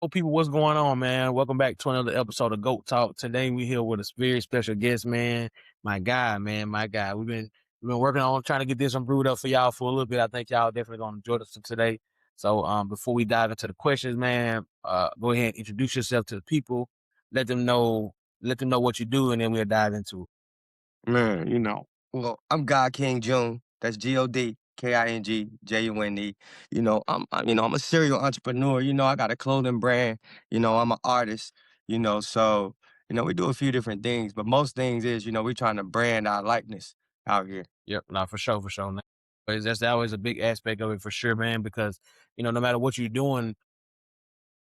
Well, people, what's going on, man? Welcome back to another episode of Goat Talk. Today we here with a very special guest, man. My guy, man, my guy. We've been working on trying to get this one brewed up for y'all for a little bit. I think y'all definitely gonna enjoy this today. So before we dive into the questions, man, go ahead and introduce yourself to the people. Let them know, let them know what you do, and then we'll dive into it. Man, well, I'm Godking June. That's GODKINGJUNE. I'm a serial entrepreneur. I got a clothing brand. I'm an artist. So we do a few different things, but most things is, we're trying to brand our likeness out here. Yep, no, for sure, man. But that's always a big aspect of it for sure, man, because no matter what you're doing,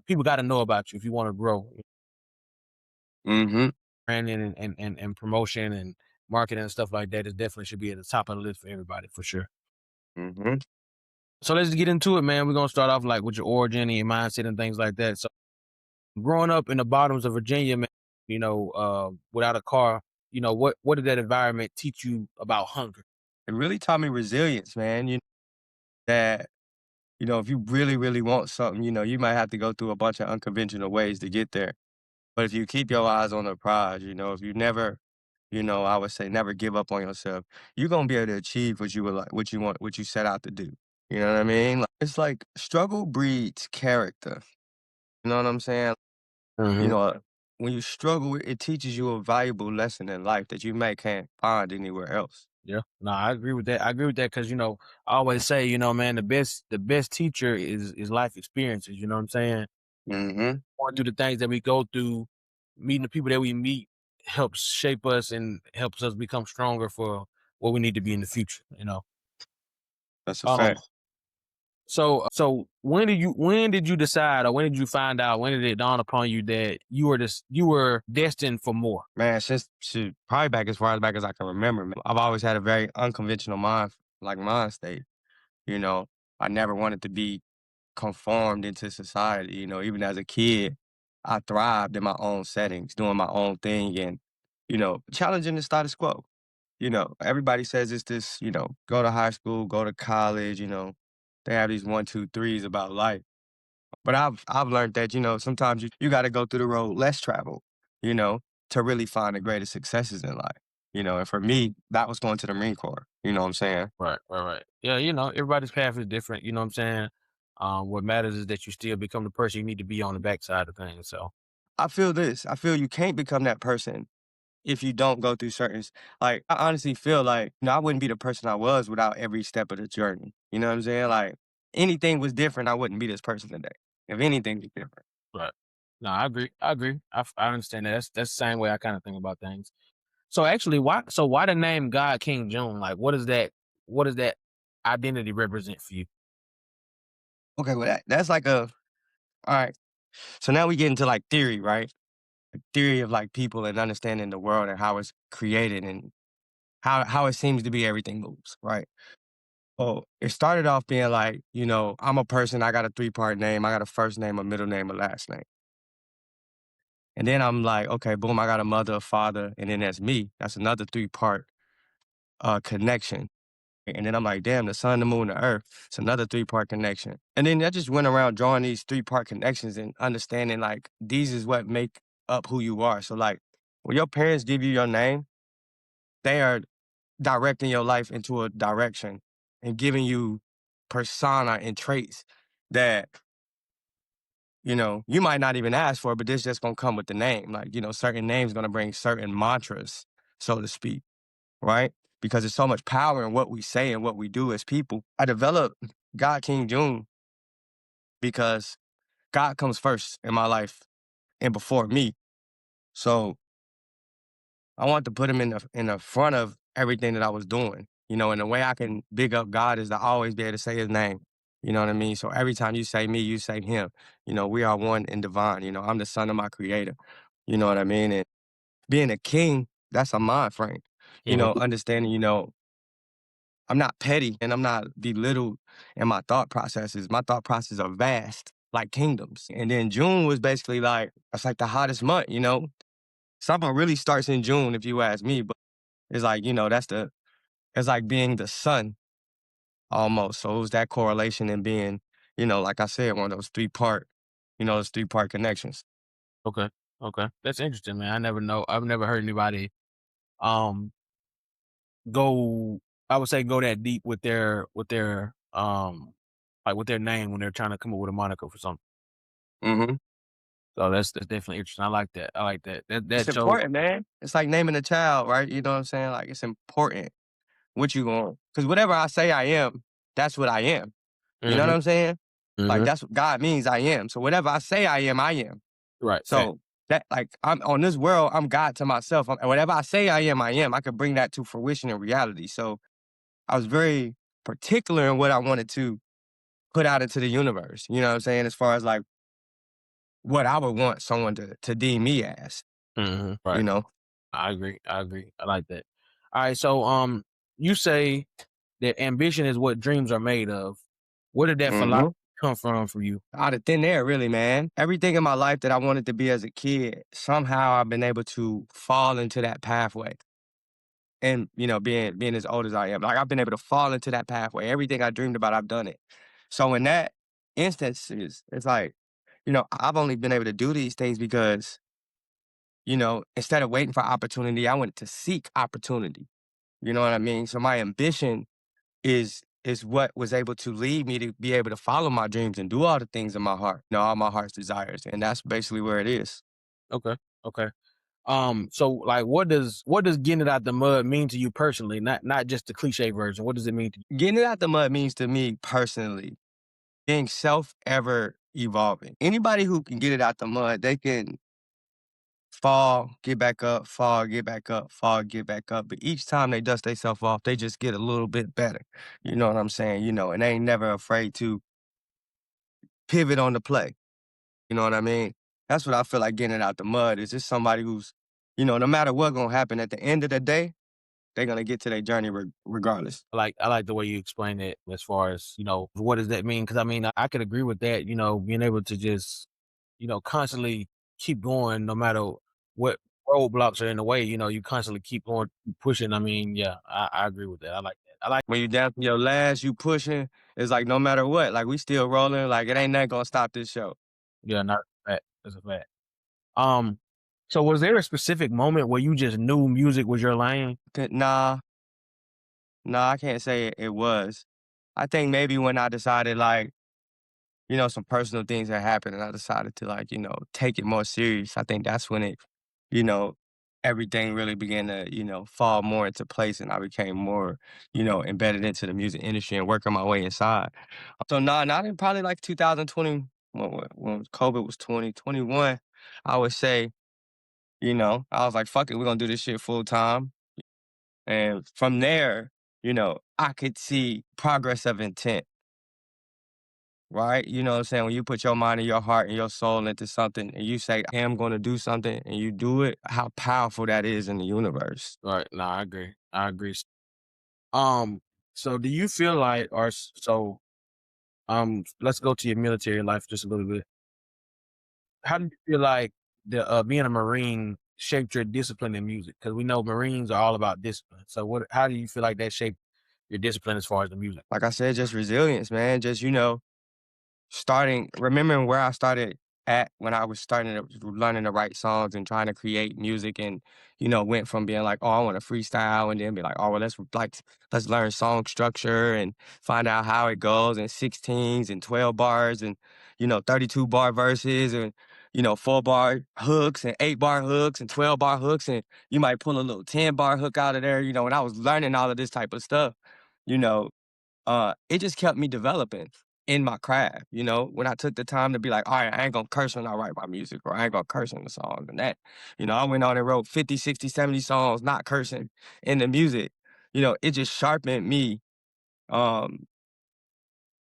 people got to know about you if you want to grow. Mm-hmm. Branding and promotion and marketing and stuff like that is definitely should be at the top of the list for everybody for sure. Mm-hmm. So let's get into it, man. We're gonna start off like with your origin and your mindset and things like that. So growing up in the bottoms of Virginia, man, without a car, what did that environment teach you about hunger? It really taught me resilience, man. That, if you really, really want something, you might have to go through a bunch of unconventional ways to get there. But if you keep your eyes on the prize, if you never, I would say never give up on yourself, you're gonna be able to achieve what you would like, what you want, what you set out to do. You know what I mean? It's like struggle breeds character. You know what I'm saying? You Hmm. know, when you struggle, it teaches you a valuable lesson in life that you may can't find anywhere else. Yeah, no, I agree with that. I agree with that because I always say, man, the best teacher is life experiences. You know what I'm saying? Hmm. Going through the things that we go through, meeting the people that we meet helps shape us and helps us become stronger for what we need to be in the future. That's a Um, fact. so when did you decide or when did you find out, when did it dawn upon you that you were destined for more? Man, since shoot, probably back as far back as I can remember, man. I've always had a very unconventional mind state. You know, I never wanted to be conformed into society. Even as a kid, I thrived in my own settings, doing my own thing and, challenging the status quo. Everybody says it's this, go to high school, go to college, they have these one, two, threes about life. But I've learned that, sometimes you gotta go through the road less traveled, you know, to really find the greatest successes in life. And for me, that was going to the Marine Corps. You know what I'm saying? Right, right, right. Yeah, everybody's path is different. You know what I'm saying? What matters is that you still become the person you need to be on the backside of things. So, I feel this. I feel you can't become that person if you don't go through like, I honestly feel like, I wouldn't be the person I was without every step of the journey. You know what I'm saying? Like, anything was different, I wouldn't be this person today. If anything was different. right. No, I agree. I agree. I understand that. That's the same way I kind of think about things. So actually, why the name God King June? Like, what does that identity represent for you? Okay, well, that's like all right. So now we get into like theory, right? Theory of like people and understanding the world and how it's created and how it seems to be everything moves, right? Oh, it started off being like, I'm a person, I got a three-part name. I got a first name, a middle name, a last name. And then I'm like, okay, boom, I got a mother, a father, and then that's me. That's another three-part connection. And then I'm like, damn, the sun, the moon, the earth. It's another three-part connection. And then I just went around drawing these three-part connections and understanding like these is what make up who you are. So like when your parents give you your name, they are directing your life into a direction and giving you persona and traits that, you might not even ask for, but this just gonna come with the name. Like, certain names gonna bring certain mantras, so to speak, right? Because there's so much power in what we say and what we do as people. I developed God King June because God comes first in my life and before me. So I want to put him in the front of everything that I was doing. And the way I can big up God is to always be able to say his name. You know what I mean? So every time you say me, you say him. We are one in divine. I'm the son of my creator. You know what I mean? And being a king, that's a mind frame. Mhm. Understanding, I'm not petty and I'm not belittled in my thought processes. My thought processes are vast, like kingdoms. And then June was basically like, that's like the hottest month. Summer really starts in June, if you ask me, but it's like, it's like being the sun almost. So it was that correlation in being, like I said, one of those three part. those three-part connections. Okay. Okay. That's interesting, man. I've never heard anybody um go I would say go that deep with their like with their name when they're trying to come up with a moniker for something. Mhm. So that's definitely interesting. I like that. I like that. It's That shows. important, man. It's like naming a child, right? You know what I'm saying? Like, it's important what you want. Because whatever I say I am, that's what I am. You know what Mhm. I'm saying? Like, Mhm. that's what God means I am. So whatever I say I am, I am. Right. Fact. So that like I'm on this world, I'm God to myself. And whatever I say I am, I am. I could bring that to fruition in reality. So I was very particular in what I wanted to put out into the universe. You know what I'm saying? As far as like what I would want someone to deem me as, Mhm. you Right. know? I agree. I agree. I like that. All right. So you say that ambition is what dreams are made of. Where did that philosophy Hmm. come from for you? Out of thin air, really, man. Everything in my life that I wanted to be as a kid, somehow I've been able to fall into that pathway. And being as old as I am, like I've been able to fall into that pathway. Everything I dreamed about, I've done it. So in that instances, it's like, I've only been able to do these things because, instead of waiting for opportunity, I went to seek opportunity. You know what I mean? So my ambition is what was able to lead me to be able to follow my dreams and do all the things in my heart, all my heart's desires. And that's basically where it is. Okay. Okay. So like what does getting it out the mud mean to you personally? Not just the cliche version. What does it mean to you? Getting it out the mud means to me personally being self ever evolving. Anybody who can get it out the mud, they can fall, get back up, fall, get back up, fall, get back up. But each time they dust themselves off, they just get a little bit better. You know what I'm saying? And they ain't never afraid to pivot on the play. You know what I mean? That's what I feel like getting it out the mud is just somebody who's, no matter what gonna happen at the end of the day, they're gonna get to their journey regardless. I like the way you explain it as far as, what does that mean? Because I mean, I could agree with that, being able to just, constantly keep going no matter what roadblocks are in the way, you constantly keep going, keep pushing. I mean, yeah, I agree with that. I like that. I like When you down to your last, you pushing, it's like no matter what, like we still rolling, like it ain't nothing gonna stop this show. yeah, not that. That's a fact. Um, so was there a specific moment where you just knew music was your lane? Nah, nah, I can't say it was. I think maybe when I decided like, some personal things had happened and I decided to like, take it more serious. I think that's when you know, everything really began to, fall more into place and I became more, embedded into the music industry and working my way inside. So nah, not in probably like 2020 when COVID was 2021, I would say, I was like, fuck it, we're gonna do this shit full time. And from there, I could see progress of intent. Right? You know what I'm saying? When you put your mind and your heart and your soul into something and you say, I am going to do something and you do it, how powerful that is in the universe. Right. No, I agree. I agree. Um, so do you feel like, let's go to your military life just a little bit. How do you feel like being a Marine shaped your discipline in music? Because we know Marines are all about discipline. So how do you feel like that shaped your discipline as far as the music? Like I said, just resilience, man. Just, remembering where I started at when I was starting to learning to write songs and trying to create music and, went from being like, oh, I want to freestyle and then be like, oh, well, let's learn song structure and find out how it goes and 16s and 12 bars and, 32 bar verses and, 4 bar hooks and 8 bar hooks and 12 bar hooks. And you might pull a little 10 bar hook out of there, when I was learning all of this type of stuff, you know, it just kept me developing in my craft, when I took the time to be like, all right, I ain't gonna curse when I write my music or I ain't gonna curse in the songs and that. I went on and wrote 50, 60, 70 songs, not cursing in the music. It just sharpened me um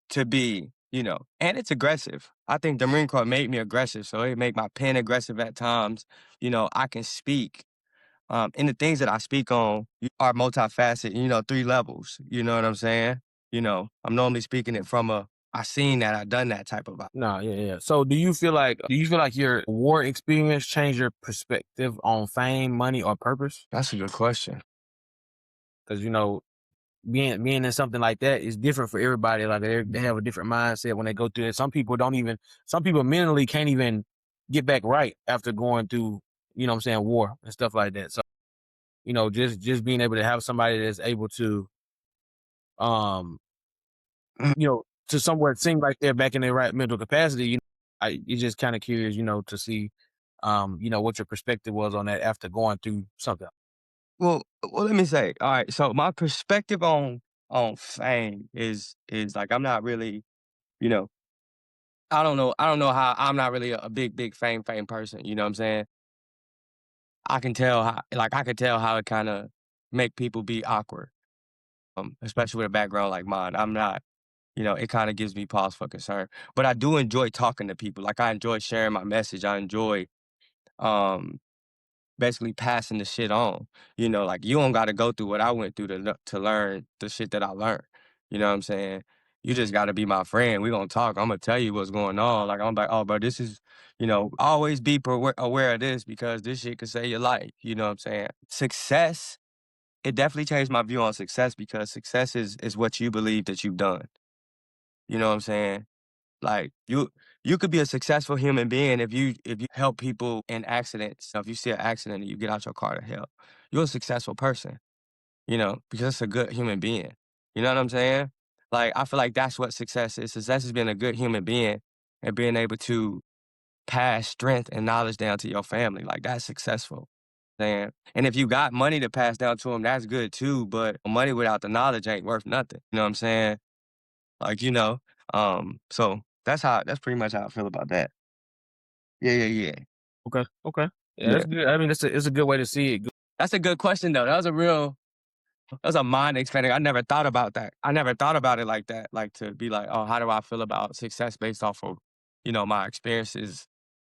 to be, and it's aggressive. I think the Marine Corps made me aggressive. So it made my pen aggressive at times. I can speak. And the things that I speak on are multifaceted, 3 levels. You know what I'm saying? I'm normally speaking it from I seen that, I done that type of vibe. No, yeah, yeah. So do you feel like your war experience changed your perspective on fame, money, or purpose? That's a good question. Because being in something like that is different for everybody. Like they have a different mindset when they go through it. Some people mentally can't even get back right after going through, what I'm saying, war and stuff like that. So, just being able to have somebody that's able to, um, to somewhat seem like they're back in their right mental capacity, you're just kind of curious, to see, what your perspective was on that after going through something. Well, let me say, all right, so my perspective on fame is like I'm not really, you know, I don't know how I'm not really a big fame person, you know what I'm saying? I can tell how it kinda make people be awkward, especially with a background like mine. I'm not, it kinda gives me pause for concern. But I do enjoy talking to people. Like I enjoy sharing my message. I enjoy um basically passing the shit on. Like you don't gotta go through what I went through to learn the shit that I learned. You know what I'm saying? You just gotta be my friend. We gonna talk. I'm gonna tell you what's going on. Like I'm like, oh, bro, this is, always be aware of this because this shit could save your life. You know what I'm saying? Success, it definitely changed my view on success because success is what you believe that you've done. You know what I'm saying? Like you could be a successful human being if you help people in accidents. So if you see an accident and you get out your car to help, you're a successful person, because it's a good human being. You know what I'm saying? Like I feel like that's what success is. Success is being a good human being and being able to pass strength and knowledge down to your family. Like that's successful. And if you got money to pass down to them, that's good too. But money without the knowledge ain't worth nothing. You know what I'm saying? Like, so that's pretty much how I feel about that. Yeah, yeah, yeah. Okay. Okay. Yeah, Yeah. that's good. I mean, it's a good way to see it. That's a good question though. That was a mind expanding. I never thought about that. I never thought about it like that. Like to be like, oh, how do I feel about success based off of, my experiences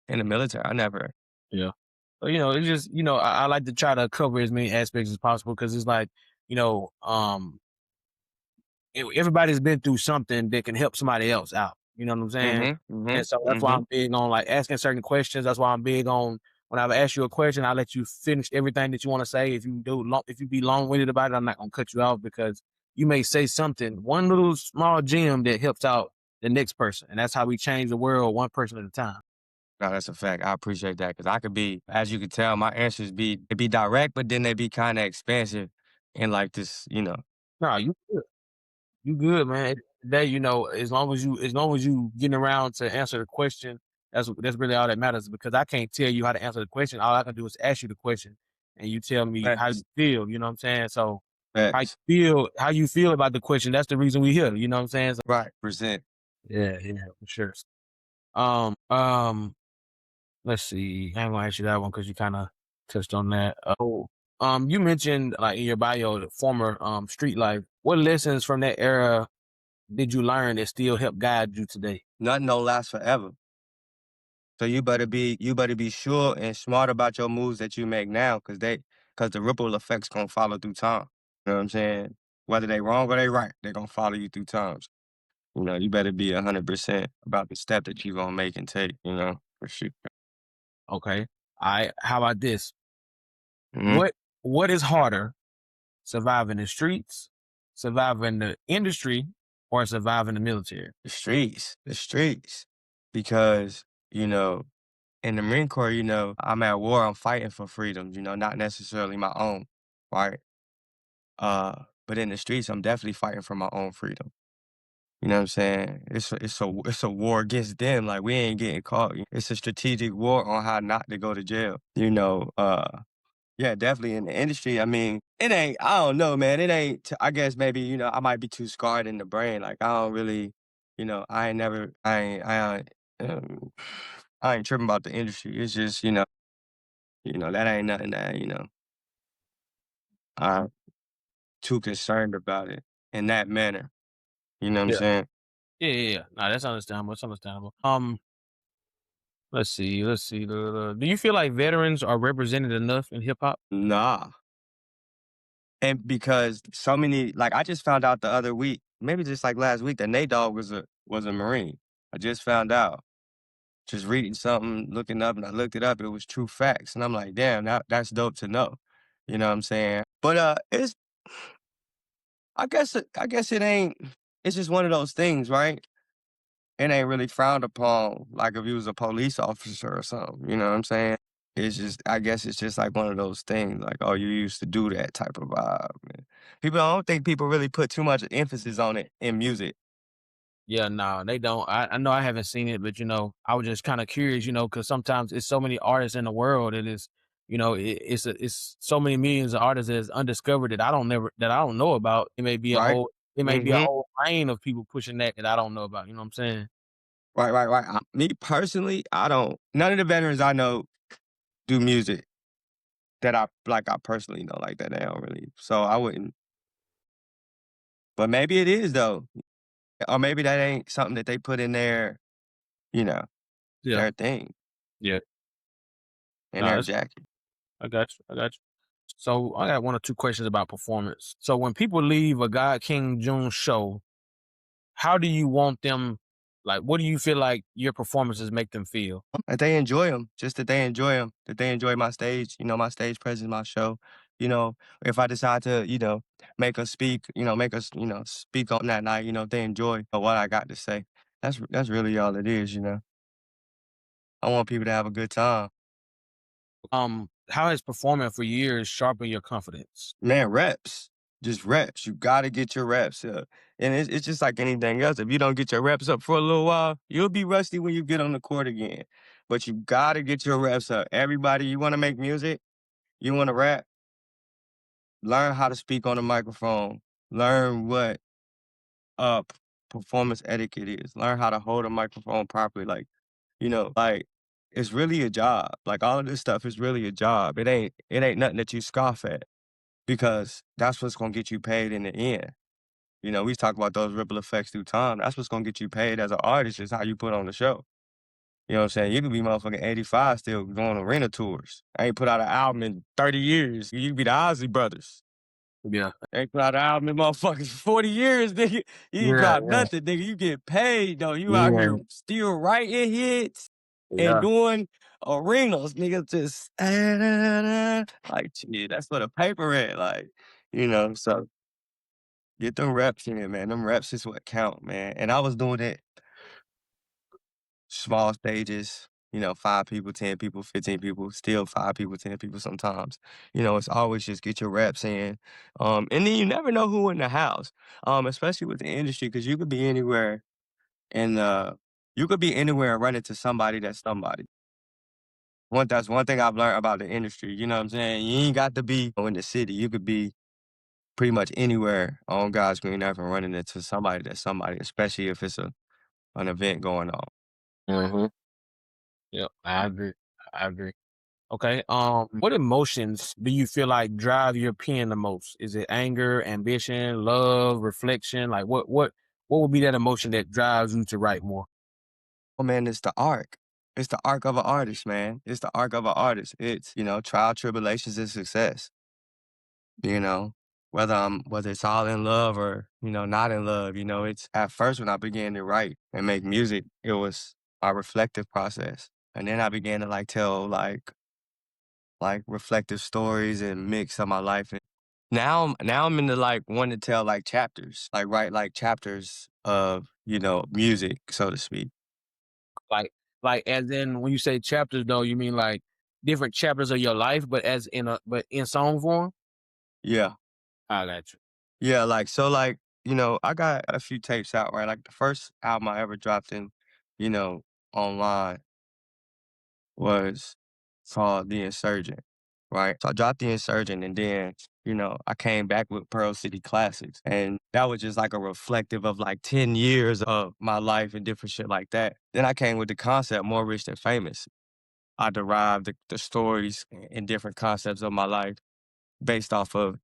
in the military? I never. Yeah. But, it's just, I like to try to cover as many aspects as possible because it's like, you know, um, everybody's been through something that can help somebody else out. You know what I'm saying? Mhm. And Mhm. so that's why Mhm. I'm big on like asking certain questions. That's why I'm big on when I ask you a question, I let you finish everything that you want to say. If you be long winded about it, I'm not gonna cut you off because you may say something, one little small gem that helps out the next person, and that's how we change the world one person at a time. No, that's a fact. I appreciate that because I could be, as you can tell, my answers be direct, but then they be kind of expansive and like this. No, you good, man. At the end of the day, as long as you getting around to answer the question, that's really all that matters because I can't tell you how to answer the question. All I can do is ask you the question and you tell me how you Facts. feel, you know what I'm saying? So Facts. how you feel about the question, that's the reason we here, you know what I'm saying? So, Right. Present. yeah, yeah, for sure. Um, um, let's see. I ain't gonna ask you that one because you kind of touched on that. You mentioned like in your bio the former street life. What lessons from that era did you learn that still help guide you today? Nothing don't last forever. So you better be sure and smart about your moves that you make now, cause the ripple effects gonna follow through time. You know what I'm saying? Whether they wrong or they right, they gonna follow you through times. You better be 100% about the step that you gonna make and take. For sure. Okay. All right. How about this? Mhm. What is harder, surviving the streets, surviving the industry, or surviving the military? The streets, because you know in the Marine Corps, I'm at war. I'm fighting for freedom. Not necessarily my own, right? But in the streets, I'm definitely fighting for my own freedom. You know what I'm saying? It's a war against them. Like we ain't getting caught. It's a strategic war on how not to go to jail. Yeah, definitely in the industry. I mean, it ain't. I don't know, man. It ain't. I guess maybe I might be too scarred in the brain. Like I don't really. I ain't never. I ain't tripping about the industry. It's just that ain't nothing that I'm too concerned about it in that manner. You know what I'm Yeah. saying? Yeah, yeah, yeah. No, that's understandable. It's understandable. Let's see. Let's see. Do you feel like veterans are represented enough in hip hop? Nah. And because so many, like I just found out the other week, maybe just like last week, that Nate Dogg was a Marine. I just found out. Just reading something, looking up, and I looked it up. It was true facts, and I'm like, damn, that's dope to know. You know what I'm saying? But it's I guess it ain't it's just one of those things, right? It ain't really frowned upon, like, if you was a police officer or something, you know what I'm saying? It's just I guess it's just, like, one of those things, like, "Oh, you used to do that," type of vibe, man. I don't think people really put too much emphasis on it in music. Yeah, no, they don't. I know I haven't seen it, but I was just kind of curious, because sometimes it's so many artists in the world. It is, it's so many millions of artists that's undiscovered that I don't know about. Right? It may be a Mhm. whole lane of people pushing that I don't know about. You know what I'm saying? Right, right, right. Me personally, I don't none of the veterans I know do music that I personally know like that. They don't really so I wouldn't but maybe it is though, or maybe that ain't something that they put in you know, Yeah, their thing, yeah. in No, their that's jacket. I got you. I got you. So I got one or two questions about performance. So when people leave a God King June show, how do you want them? Like, what do you feel like your performances make them feel? That they enjoy them, just that they enjoy them, that they enjoy my stage, my stage presence, my show. You know, if I decide to, make us speak, make us, speak on that night, if they enjoy what I got to say. That's really all it is. I want people to have a good time. How has performing for years sharpened your confidence? Man, reps. Just reps. You gotta get your reps up. And it's just like anything else. If you don't get your reps up for a little while, you'll be rusty when you get on the court again. But you gotta get your reps up. Everybody, you wanna make music, you wanna rap, learn how to speak on the microphone. Learn what performance etiquette is. Learn how to hold a microphone properly. Like it's really a job. Like all of this stuff is really a job. It ain't nothing that you scoff at because that's what's gonna get you paid in the end. We talk about those ripple effects through time. That's what's gonna get you paid as an artist is how you put on the show. You know what I'm saying? You could be motherfucking 85 still going arena tours. I ain't put out an album in 30 years. You could be the Ozzy Brothers. Yeah, Ain't put out an album in motherfuckers 40 years, nigga. You ain't yeah, dropped yeah, nothing, nigga. You get paid though. You out yeah, here still writing hits and yeah. doing arenas, nigga. Just like shit. That's for the paper at, so get them reps in, man. Them reps is what count, man. And I was doing it small stages, 5 people, 10 people, 15 people, still 5 people, 10 people sometimes. It's always just get your reps in. And then you never know who in the house, especially with the industry, because and you could be anywhere and run into somebody that's somebody. That's one thing I've learned about the industry. You know what I'm saying? You ain't got to be in the city. You could be pretty much anywhere on God's green earth and running into somebody that's somebody, especially if it's an event going on. Hmm. Yeah, I agree. I agree. Okay. What emotions do you feel like drive your pen the most? Is it anger, ambition, love, reflection? Like what would be that emotion that drives you to write more? Oh man, it's the arc. It's the arc of an artist, man. It's the arc of an artist. It's, trial, tribulations, and success. You know, whether it's all in love or, not in love, it's at first when I began to write and make music, it was a reflective process. And then I began to tell reflective stories and mix of my life. And now I'm into wanting to tell chapters, write chapters of, music, so to speak. Like like as in when you say chapters though, you mean like different chapters of your life, but but in song form? Yeah. I got you. Yeah, I got a few tapes out, right? Like the first album I ever dropped you know, online was called The Insurgent, right? So I dropped The Insurgent and then, I came back with Pearl City Classics. And that was just like a reflective of 10 years of my life and different shit like that. Then I came with the concept More Rich Than Famous. I derived the stories and different concepts of my life based off of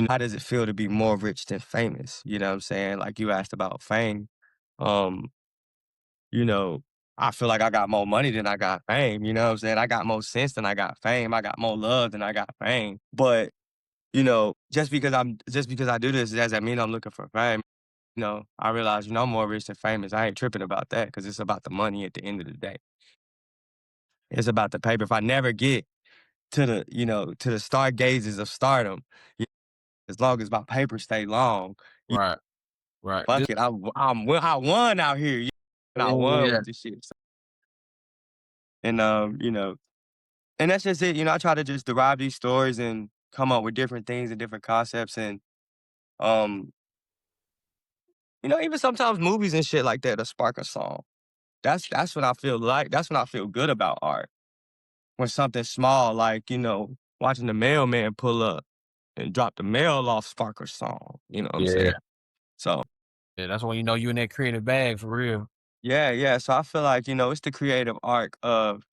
how does it feel to be more rich than famous? You know what I'm saying? Like you asked about fame. Um, you know, I feel like I got more money than I got fame. You know what I'm saying? I got more sense than I got fame. I got more love than I got fame. But, just because I do this doesn't mean I'm looking for fame. I realize, I'm more rich than famous. I ain't tripping about that because it's about the money at the end of the day. It's about the paper. If I never get to the stargazes of stardom, as long as my paper stay long, you Right. Right. fuck it, I won out here, and I won Yeah. with this shit. And, and that's just it, I try to just derive these stories and come up with different things and different concepts and, um, even sometimes movies and shit like that will spark a song. That's what I feel like. That's what I feel good about art. When something small like, watching the mailman pull up and drop the mail off spark a song, you know what I'm saying? Yeah. So, Yeah. That's when you know you in that creative bag for real. yeah, yeah. So I feel like, it's the creative arc of,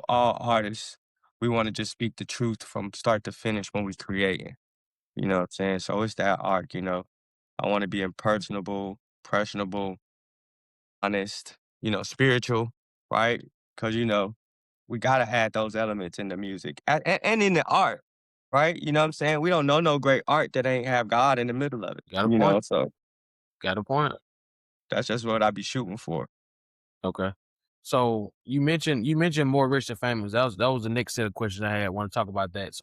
all artists. We want to just speak the truth from start to finish when we creating. You know what I'm saying? So it's that arc. I want to be impersonable, personable, honest, spiritual, right? Because, we got to add those elements in the music and in the art, right? You know what I'm saying? We don't know no great art that ain't have God in the middle of it, Got a point. So Got a point. that's just what I be shooting for. Okay. So you mentioned more rich and famous. That was the next set of questions I had. I want to talk about that. So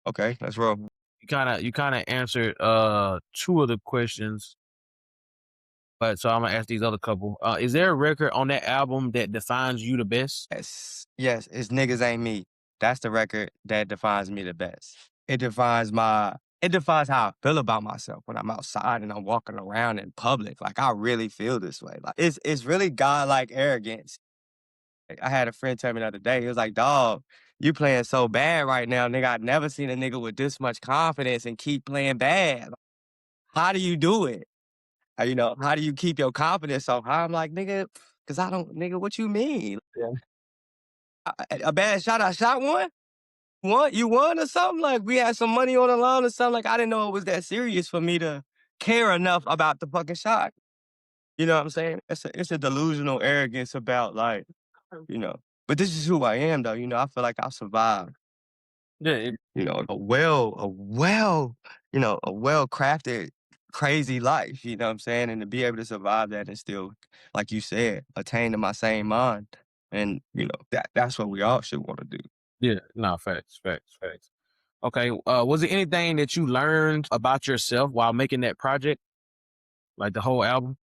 Okay, let's roll. you kinda answered two of the questions, but so I'm gonna ask these other couple. Is there a record on that album that defines you the best? Yes, yes, it's Niggas Ain't Me. That's the record that defines me the best. It defines how I feel about myself when I'm outside and I'm walking around in public. Like I really feel this way. Like it's really godlike arrogance. I had a friend tell me the other day, he was like, dog, you playing so bad right now, nigga. I've never seen a nigga with this much confidence and keep playing bad. How do you do it? How do you keep your confidence so high? I'm like, nigga, cause I don't, nigga, what you mean? Yeah. A bad shot, I shot one? You won or something? Like we had some money on the line or something. Like I didn't know it was that serious for me to care enough about the fucking shot. You know what I'm saying? It's a delusional arrogance about like, you know. But this is who I am though. I feel like I'll survive. Yeah, it A well crafted, crazy life. You know what I'm saying? And to be able to survive that and still, like you said, attain to my same mind. And, that's what we all should want to do. yeah, no, facts, facts, facts. Okay, was there anything that you learned about yourself while making that project? Like the whole album?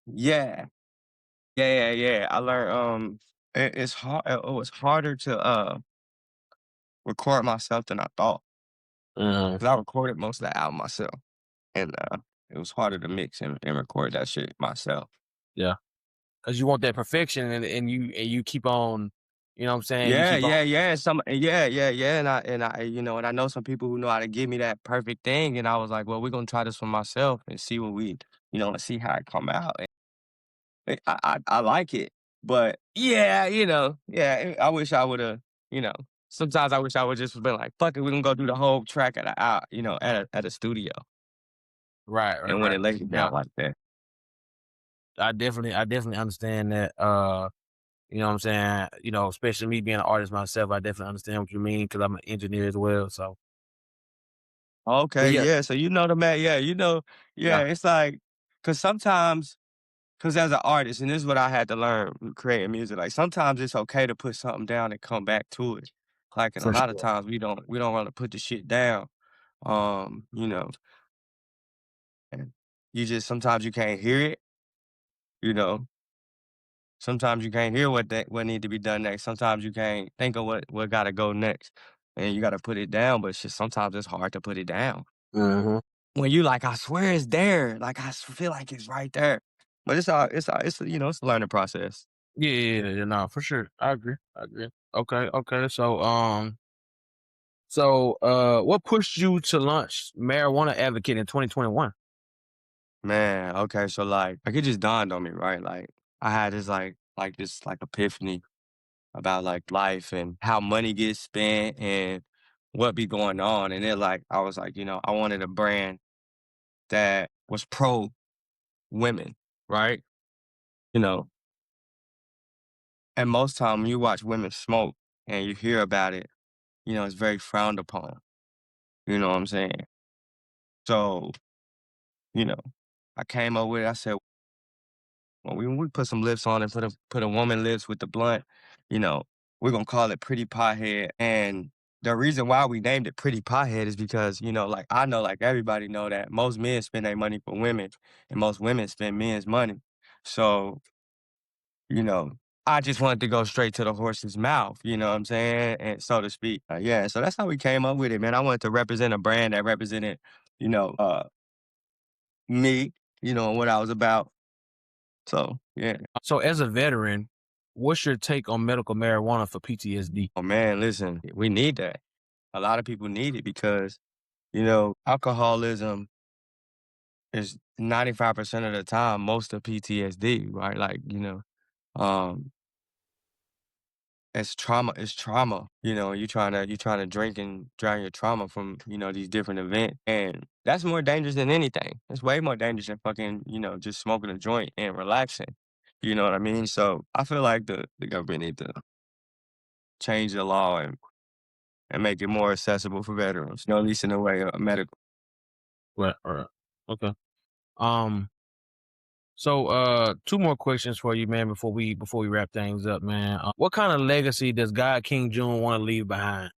Yeah. Yeah. I learned it's hard it's harder to record myself than I thought. Mhm. 'Cause I recorded most of the album myself. And it was harder to mix and record that shit myself. Yeah. 'Cause you want that perfection and you keep on, you know what I'm saying? You Yeah, keep on. yeah, yeah. Yeah. And I know some people who know how to give me that perfect thing. And I was like, well, we're gonna try this for myself and see what and see how it come out. I like it. But yeah, I wish I would have, you know, sometimes I wish I would just been like, fuck it, we're gonna go do the whole track at a out, at a studio. Right, right, And when right. it laid Nah, out like that. I definitely understand that, you know what I'm saying? Especially me being an artist myself, I definitely understand what you mean because 'cause I'm an engineer as well, so but Okay, yeah, yeah. So you know the man, yeah, yeah, it's like, cause sometimes, cause as an artist, and this is what I had to learn with creating music, like sometimes it's okay to put something down and come back to it. Like, and a for lot of sure. times we don't want to put the shit down. You know, and you just sometimes you can't hear it, you know. Sometimes you can't hear what need to be done next. Sometimes you can't think of what gotta go next. And you gotta put it down, but it's just sometimes it's hard to put it down. Mhm. When you like, I swear it's there. Like feel like it's right there. But it's a learning process. Yeah, no, for sure. I agree. Okay, so, what pushed you to launch Marijuana Advocate in 2021? Man, okay, so like it just dawned on me, right? Like I had this epiphany about like life and how money gets spent and what be going on. And then like I was like, I wanted a brand that was pro women, right? You know, and most time when you watch women smoke and you hear about it, it's very frowned upon. You know what I'm saying? So, you know, I came up with it. I said, well, we put some lips on it, put a woman lips with the blunt, you know, we're gonna call it Pretty Pothead. And the reason why we named it Pretty Pothead is because, like I know, like everybody know that most men spend their money for women, and most women spend men's money. So, you know, I just wanted to go straight to the horse's mouth, you know what I'm saying? And so to speak. Yeah, so that's how we came up with it, man. I wanted to represent a brand that represented, you know, uh, me, and what I was about. So, yeah. So as a veteran, what's your take on medical marijuana for PTSD? Oh man, listen, we need that. A lot of people need it because, alcoholism is 95% of the time most of PTSD, right? Like, um, it's trauma, you're trying to drink and drown your trauma from, these different events. And that's more dangerous than anything. It's way more dangerous than fucking, just smoking a joint and relaxing. You know what I mean? So I feel like the government need to change the law and make it more accessible for veterans, at least in the way of medical. Right. Okay. Um, so two more questions for you, man, before we wrap things up, man. What kind of legacy does God King June want to leave behind?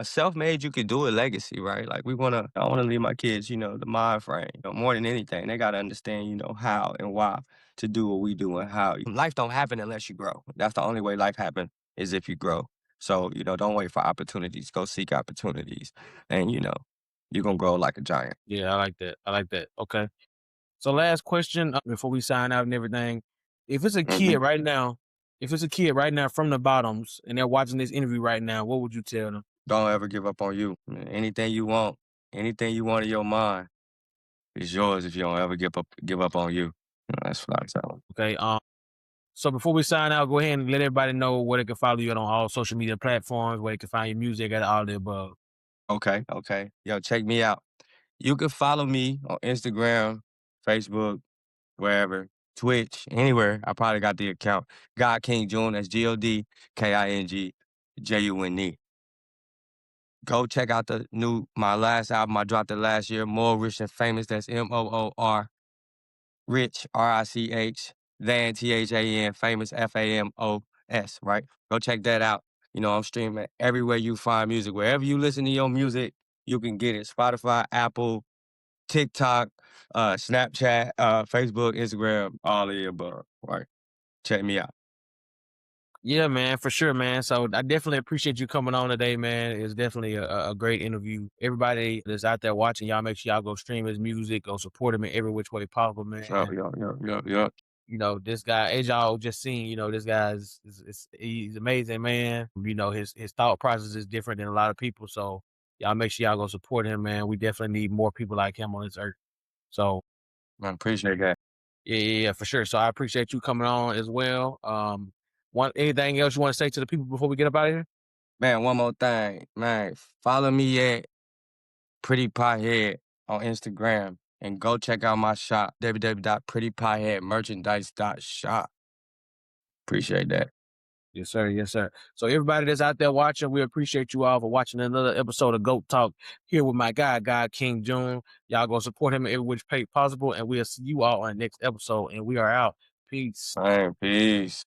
Self-made, you could do a legacy, right? Like I want to leave my kids, the mind frame, more than anything. They got to understand, how and why to do what we do and how. Life don't happen unless you grow. That's the only way life happens is if you grow. So, don't wait for opportunities. Go seek opportunities. And, you're going to grow like a giant. Yeah, I like that. I like that. Okay. So last question before we sign out and everything. If it's a kid Mhm. right now, if it's a kid right now from the bottoms and they're watching this interview right now, what would you tell them? Don't ever give up on you. Anything you want in your mind is yours if you don't ever give up on you. That's what I tell 'em. Okay. So before we sign out, go ahead and let everybody know where they can follow you on all social media platforms, where they can find your music and all the above. Okay, okay. Yo, check me out. You can follow me on Instagram, Facebook, wherever, Twitch, anywhere. I probably got the account. Godking June, that's GODKINGJUNE. Go check out my last album. I dropped it last year, More Rich and Famous. That's MOOR, Rich, RICH, than THAN, Famous, FAMOS, right? Go check that out. I'm streaming everywhere you find music. Wherever you listen to your music, you can get it. Spotify, Apple, TikTok, Snapchat, Facebook, Instagram, all of the above. Right. Check me out. Yeah, man, for sure, man. So I definitely appreciate you coming on today, man. It's definitely a great interview. Everybody that's out there watching, y'all make sure y'all go stream his music, go support him in every which way possible, So, man. yeah. This guy, as y'all just seen, this guy's he's amazing, man. His thought process is different than a lot of people. So y'all make sure y'all go support him, man. We definitely need more people like him on this earth. So I appreciate that. yeah, for sure. So I appreciate you coming on as well. Anything else you want to say to the people before we get up out of here? Man, one more thing, man. Follow me at Pretty Pothead on Instagram and go check out my shop, www.prettypotheadmerchandise.shop. Appreciate that. Yes, sir. Yes, sir. So everybody that's out there watching, we appreciate you all for watching another episode of Goat Talk here with my guy, God King June. Y'all go support him in every which way possible, and we'll see you all on the next episode. And we are out. Peace. Man, peace.